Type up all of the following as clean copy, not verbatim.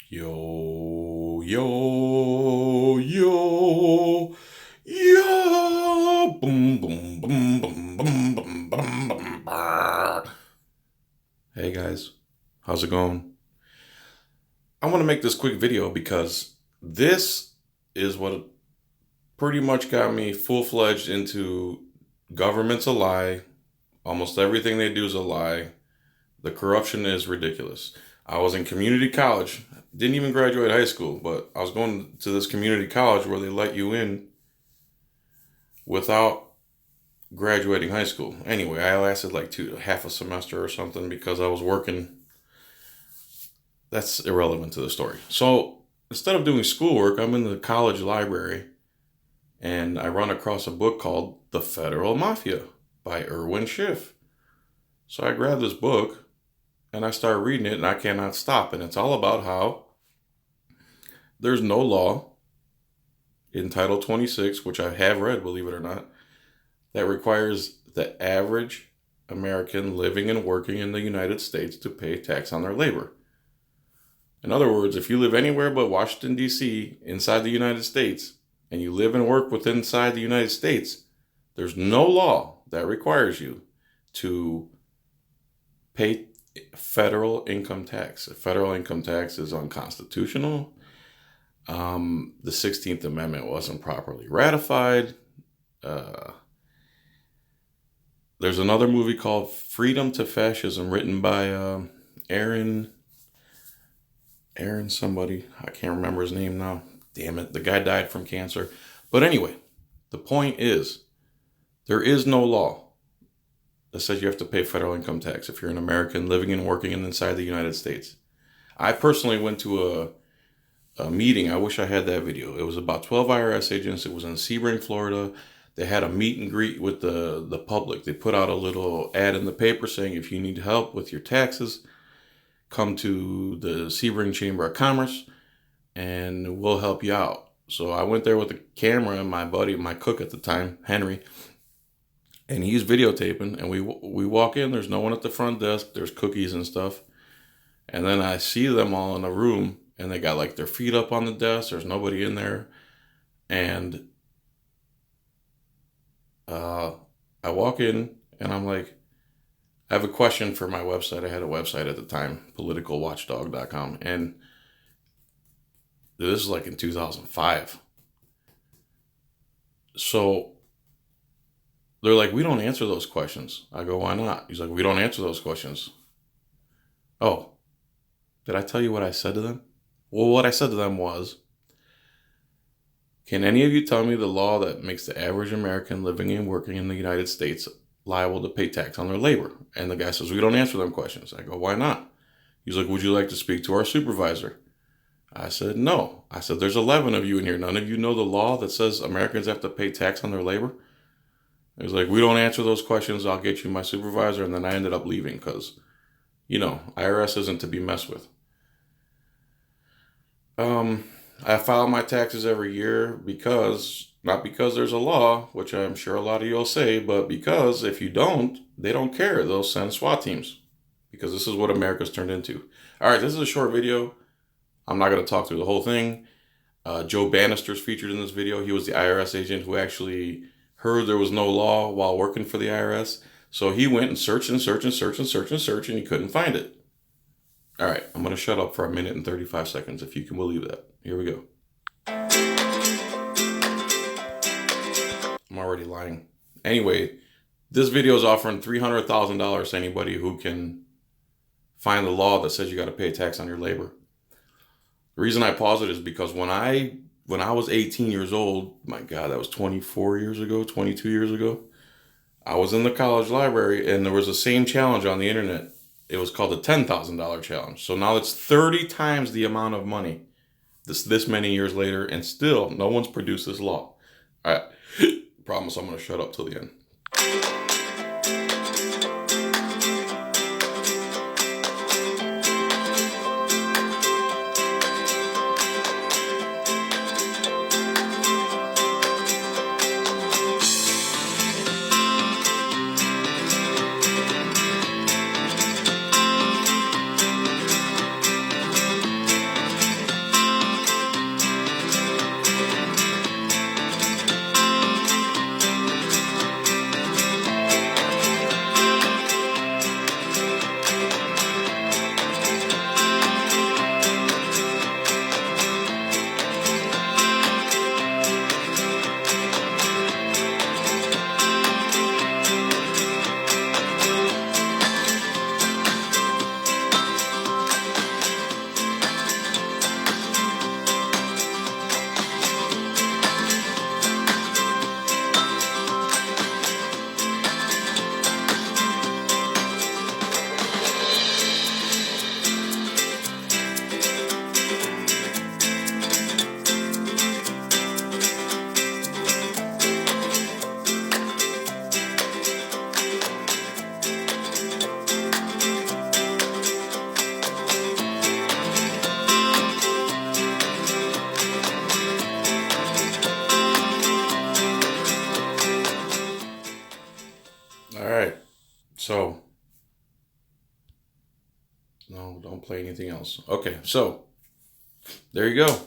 Yo, yo, yo, yo. Boom, boom, boom, boom, boom, boom, boom, boom, brr. Hey guys, how's it going? I want to make this quick video because this is what pretty much got me full-fledged into government's a lie. Almost everything they do is a lie. The corruption is ridiculous. I was in community college. Didn't even graduate high school, but I was going to this community college where they let you in without graduating high school. Anyway, I lasted like half a semester or something because I was working. That's irrelevant to the story. So instead of doing schoolwork, I'm in the college library and I run across a book called The Federal Mafia by Irwin Schiff. So I grabbed this book and I start reading it and I cannot stop. And it's all about how there's no law in Title 26, which I have read, believe it or not, that requires the average American living and working in the United States to pay tax on their labor. In other words, if you live anywhere but Washington, D.C., inside the United States, and you live and work inside the United States, there's no law that requires you to pay federal income tax. Federal income tax is unconstitutional. The 16th Amendment wasn't properly ratified. There's another movie called Freedom to Fascism written by Aaron somebody. I can't remember his name now. Damn it. The guy died from cancer. But anyway, the point is, there is no law that says you have to pay federal income tax if you're an American living and working inside the United States. I personally went to a meeting. I wish I had that video. It was about 12 IRS agents. It was in Sebring, Florida. They had a meet and greet with the public. They put out a little ad in the paper saying, if you need help with your taxes, come to the Sebring Chamber of Commerce and we'll help you out. So I went there with the camera and my buddy, my cook at the time, Henry, and he's videotaping, and we walk in, there's no one at the front desk, there's cookies and stuff. And then I see them all in a room and they got like their feet up on the desk, there's nobody in there. And I walk in and I'm like, I have a question for my website. I had a website at the time, politicalwatchdog.com. And this is like in 2005. So they're like, we don't answer those questions. I go, why not? He's like, we don't answer those questions. Oh, did I tell you what I said to them? Well, what I said to them was, can any of you tell me the law that makes the average American living and working in the United States liable to pay tax on their labor? And the guy says, we don't answer them questions. I go, why not? He's like, would you like to speak to our supervisor? I said, no. I said, there's 11 of you in here. None of you know the law that says Americans have to pay tax on their labor? He's like, we don't answer those questions. I'll get you my supervisor. And then I ended up leaving because, IRS isn't to be messed with. I file my taxes every year not because there's a law, which I'm sure a lot of you will say, but because if you don't, they don't care. They'll send SWAT teams because this is what America's turned into. All right, this is a short video. I'm not going to talk through the whole thing. Joe Bannister's featured in this video. He was the IRS agent who actually heard there was no law while working for the IRS. So he went and searched and he couldn't find it. All right, I'm going to shut up for 1 minute and 35 seconds, if you can believe that. Here we go. I'm already lying. Anyway, this video is offering $300,000 to anybody who can find the law that says you got to pay tax on your labor. The reason I pause it is because when I was 18 years old, my God, that was 22 years ago, I was in the college library and there was the same challenge on the internet. It was called the $10,000 challenge. So now it's 30 times the amount of money this many years later, and still no one's produced this law. All right, promise I'm going to shut up till the end. So, no, don't play anything else. Okay, so there you go.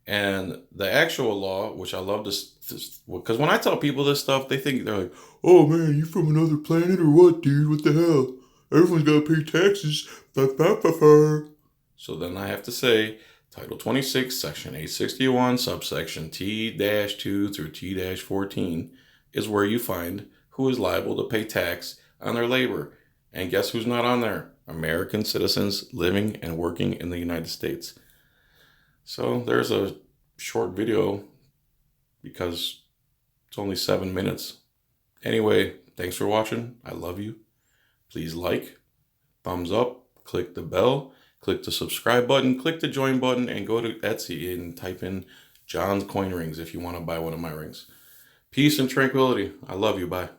And the actual law, which I love this, because when I tell people this stuff, they think they're like, "Oh man, you from another planet or what, dude? What the hell? Everyone's got to pay taxes." So then I have to say, Title 26, Section 861, subsection T-2 through T-14 is where you find who is liable to pay tax on their labor. And guess who's not on there? American citizens living and working in the United States. So there's a short video because it's only 7 minutes. Anyway, thanks for watching. I love you. Please like, thumbs up, click the bell, click the subscribe button, click the join button, and go to Etsy and type in John's Coin Rings if you want to buy one of my rings. Peace and tranquility. I love you. Bye.